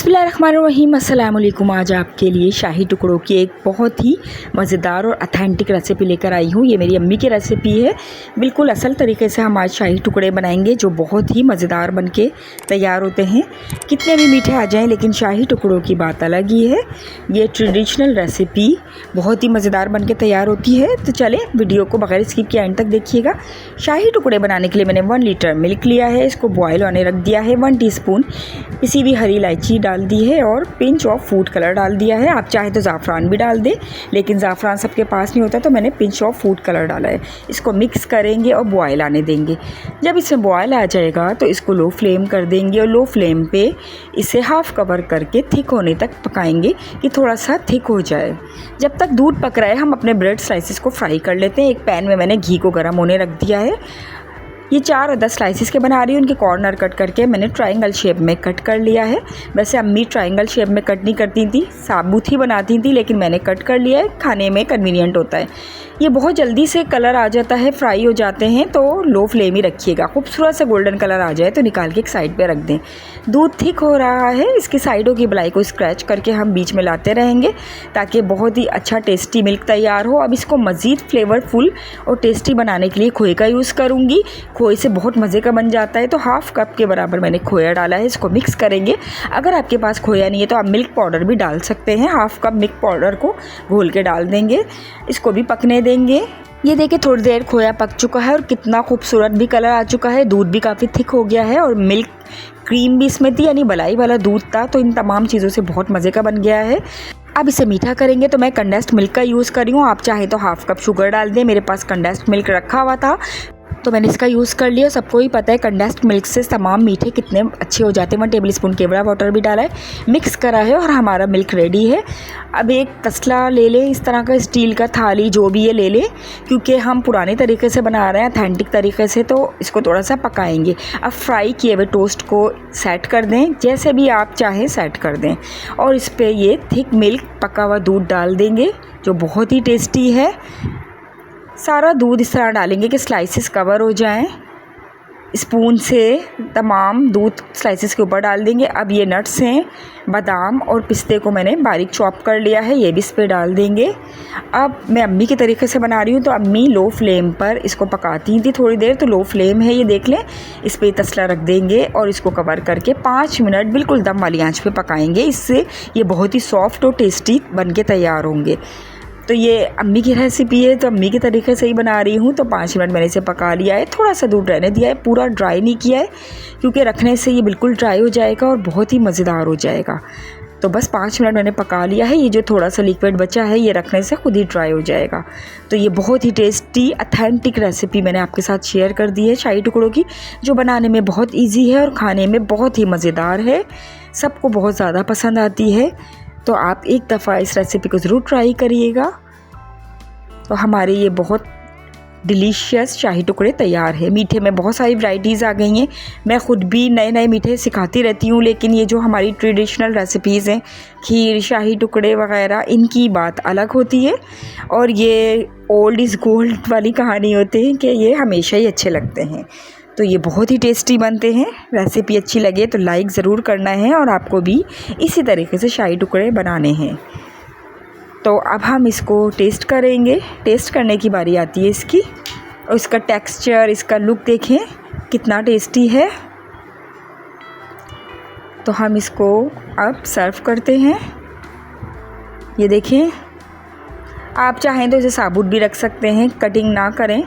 बिस्मिल्लाहिर्रहमानिर्रहीम। अस्सलाम वालेकुम। आज आपके लिए शाही टुकड़ों की एक बहुत ही मज़ेदार और अथेंटिक रेसिपी लेकर आई हूँ। ये मेरी अम्मी की रेसिपी है। बिल्कुल असल तरीके से हम आज शाही टुकड़े बनाएंगे जो बहुत ही मज़ेदार बनके तैयार होते हैं। कितने भी मीठे आ जाएं लेकिन शाही टुकड़ों की बात अलग ही है। ये ट्रेडिशनल रेसिपी बहुत ही मज़ेदार बनके तैयार होती है। तो चलें वीडियो को बगैर स्किप के एंड तक देखिएगा। शाही टुकड़े बनाने के लिए मैंने 1 लीटर मिल्क लिया है। इसको बॉयल होने रख दिया है। 1 टीस्पून पिसी हुई हरी इलायची डाल दी है और पिंच ऑफ फूड कलर डाल दिया है। आप चाहे तो ज़ाफ़रान भी डाल दें, लेकिन ज़ाफ़रान सबके पास नहीं होता तो मैंने पिंच ऑफ फूड कलर डाला है। इसको मिक्स करेंगे और बॉयल आने देंगे। जब इसमें बॉयल आ जाएगा तो इसको लो फ्लेम कर देंगे और लो फ्लेम पे इसे हाफ़ कवर करके थिक होने तक पकाएंगे कि थोड़ा सा थिक हो जाए। जब तक दूध पक रहा है हम अपने ब्रेड स्लाइसेस को फ्राई कर लेते हैं। एक पैन में मैंने घी को गर्म होने रख दिया है। ये 4 10 स्लाइसिस के बना रही हूँ। उनके कॉर्नर कट करके मैंने ट्रायंगल शेप में कट कर लिया है। वैसे अम्मी ट्रायंगल शेप में कट नहीं करती थी, साबुत ही बनाती थी, लेकिन मैंने कट कर लिया है। खाने में कन्वीनियंट होता है। ये बहुत जल्दी से कलर आ जाता है, फ्राई हो जाते हैं, तो लो फ्लेम ही रखिएगा। खूबसूरत से गोल्डन कलर आ जाए तो निकाल के एक साइड पे रख दें। दूध थिक हो रहा है, इसकी साइडों की बलाई को स्क्रैच करके हम बीच में लाते रहेंगे ताकि बहुत ही अच्छा टेस्टी मिल्क तैयार हो। अब इसको मज़ीद फ्लेवरफुल और टेस्टी बनाने के लिए खोए का यूज़ करूँगी। खोए से बहुत मज़े का बन जाता है। तो हाफ़ कप के बराबर मैंने खोया डाला है। इसको मिक्स करेंगे। अगर आपके पास खोया नहीं है तो आप मिल्क पाउडर भी डाल सकते हैं। हाफ़ कप मिल्क पाउडर को घोल के डाल देंगे। इसको भी पकने देंगे। ये देखिए थोड़ी देर खोया पक चुका है और कितना खूबसूरत भी कलर आ चुका है। दूध भी काफ़ी थिक हो गया है और मिल्क क्रीम भी इसमें थी, यानी मलाई वाला दूध था। तो इन तमाम चीज़ों से बहुत मज़े का बन गया है। अब इसे मीठा करेंगे तो मैं कंडेंस्ड मिल्क का यूज़ कर रही हूँ। आप चाहे तो हाफ़ कप शुगर डाल दें। मेरे पास कंडेंस्ड मिल्क रखा हुआ था तो मैंने इसका यूज़ कर लिया। सबको ही पता है कंडेंस्ड मिल्क से तमाम मीठे कितने अच्छे हो जाते हैं। 1 टेबल स्पून केवड़ा वाटर भी डाला है, मिक्स करा है और हमारा मिल्क रेडी है। अब एक तसला ले लें, इस तरह का स्टील का थाली जो भी ये ले लें, क्योंकि हम पुराने तरीके से बना रहे हैं अथेंटिक तरीके से, तो इसको थोड़ा सा पकाएंगे। अब फ्राई किए हुए टोस्ट को सेट कर दें, जैसे भी आप चाहें सेट कर दें, और इस पर ये थिक मिल्क पका हुआ दूध डाल देंगे जो बहुत ही टेस्टी है। सारा दूध इस तरह डालेंगे कि स्लाइसेस कवर हो जाएं। स्पून से तमाम दूध स्लाइसेस के ऊपर डाल देंगे। अब ये नट्स हैं, बादाम और पिस्ते को मैंने बारीक चॉप कर लिया है, ये भी इस पर डाल देंगे। अब मैं अम्मी के तरीके से बना रही हूँ तो अम्मी लो फ्लेम पर इसको पकाती थी थोड़ी देर, तो लो फ्लेम है, ये देख लें। इस पर तसला रख देंगे और इसको कवर करके 5 मिनट बिल्कुल दम वाली आंच पे पकाएंगे। इससे ये बहुत ही सॉफ्ट और टेस्टी बन के तैयार होंगे। तो ये अम्मी की रेसिपी है तो अम्मी के तरीके से ही बना रही हूँ। तो 5 मिनट मैंने इसे पका लिया है। थोड़ा सा दूध रहने दिया है, पूरा ड्राई नहीं किया है, क्योंकि रखने से ये बिल्कुल ड्राई हो जाएगा और बहुत ही मज़ेदार हो जाएगा। तो बस 5 मिनट मैंने पका लिया है। ये जो थोड़ा सा लिक्विड बचा है ये रखने से खुद ही ड्राई हो जाएगा। तो ये बहुत ही टेस्टी अथेंटिक रेसिपी मैंने आपके साथ शेयर कर दी है शाही टुकड़ों की, जो बनाने में बहुत ईजी है और खाने में बहुत ही मज़ेदार है। सबको बहुत ज़्यादा पसंद आती है। तो आप एक दफ़ा इस रेसिपी को ज़रूर ट्राई करिएगा। तो हमारे ये बहुत डिलीशियस शाही टुकड़े तैयार है। मीठे में बहुत सारी वैरायटीज़ आ गई हैं। मैं ख़ुद भी नए नए मीठे सिखाती रहती हूँ, लेकिन ये जो हमारी ट्रेडिशनल रेसिपीज़ हैं, खीर, शाही टुकड़े वग़ैरह, इनकी बात अलग होती है। और ये ओल्ड इज़ गोल्ड वाली कहानी होती है कि ये हमेशा ही अच्छे लगते हैं। तो ये बहुत ही टेस्टी बनते हैं। रेसिपी अच्छी लगे तो लाइक ज़रूर करना है और आपको भी इसी तरीके से शाही टुकड़े बनाने हैं। तो अब हम इसको टेस्ट करेंगे। टेस्ट करने की बारी आती है इसकी, और इसका टेक्सचर, इसका लुक देखें कितना टेस्टी है। तो हम इसको अब सर्व करते हैं। ये देखें, आप चाहें तो इसे साबुत भी रख सकते हैं, कटिंग ना करें,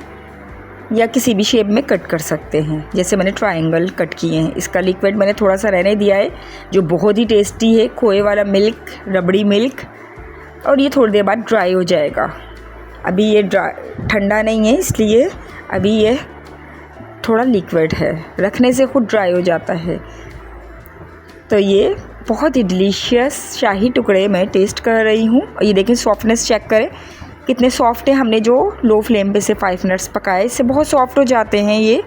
या किसी भी शेप में कट कर सकते हैं, जैसे मैंने ट्रायंगल कट किए हैं। इसका लिक्विड मैंने थोड़ा सा रहने दिया है, जो बहुत ही टेस्टी है। खोए वाला मिल्क, रबड़ी मिल्क, और ये थोड़ी देर बाद ड्राई हो जाएगा। अभी ये ठंडा नहीं है, इसलिए अभी ये थोड़ा लिक्विड है, रखने से खुद ड्राई हो जाता है। तो ये बहुत ही डिलीशियस शाही टुकड़े मैं टेस्ट कर रही हूँ। और ये देखें, सॉफ्टनेस चेक करें कितने सॉफ्ट हैं। हमने जो लो फ्लेम पे से 5 मिनट्स पकाए, इससे बहुत सॉफ्ट हो जाते हैं ये।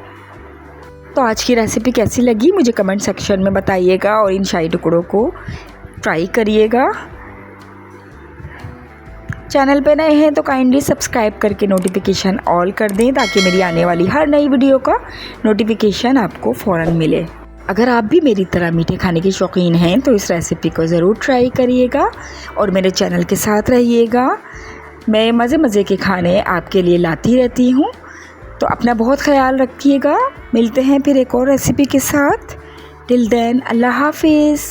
तो आज की रेसिपी कैसी लगी मुझे कमेंट सेक्शन में बताइएगा, और इन शाही टुकड़ों को ट्राई करिएगा। चैनल पे नए हैं तो काइंडली सब्सक्राइब करके नोटिफिकेशन ऑल कर दें, ताकि मेरी आने वाली हर नई वीडियो का नोटिफिकेशन आपको फ़ौरन मिले। अगर आप भी मेरी तरह मीठे खाने के शौकीन हैं तो इस रेसिपी को ज़रूर ट्राई करिएगा और मेरे चैनल के साथ रहिएगा। मैं मज़े मज़े के खाने आपके लिए लाती रहती हूँ, तो अपना बहुत ख्याल रखिएगा। मिलते हैं फिर एक और रेसिपी के साथ। टिल देन, अल्लाह हाफिज़।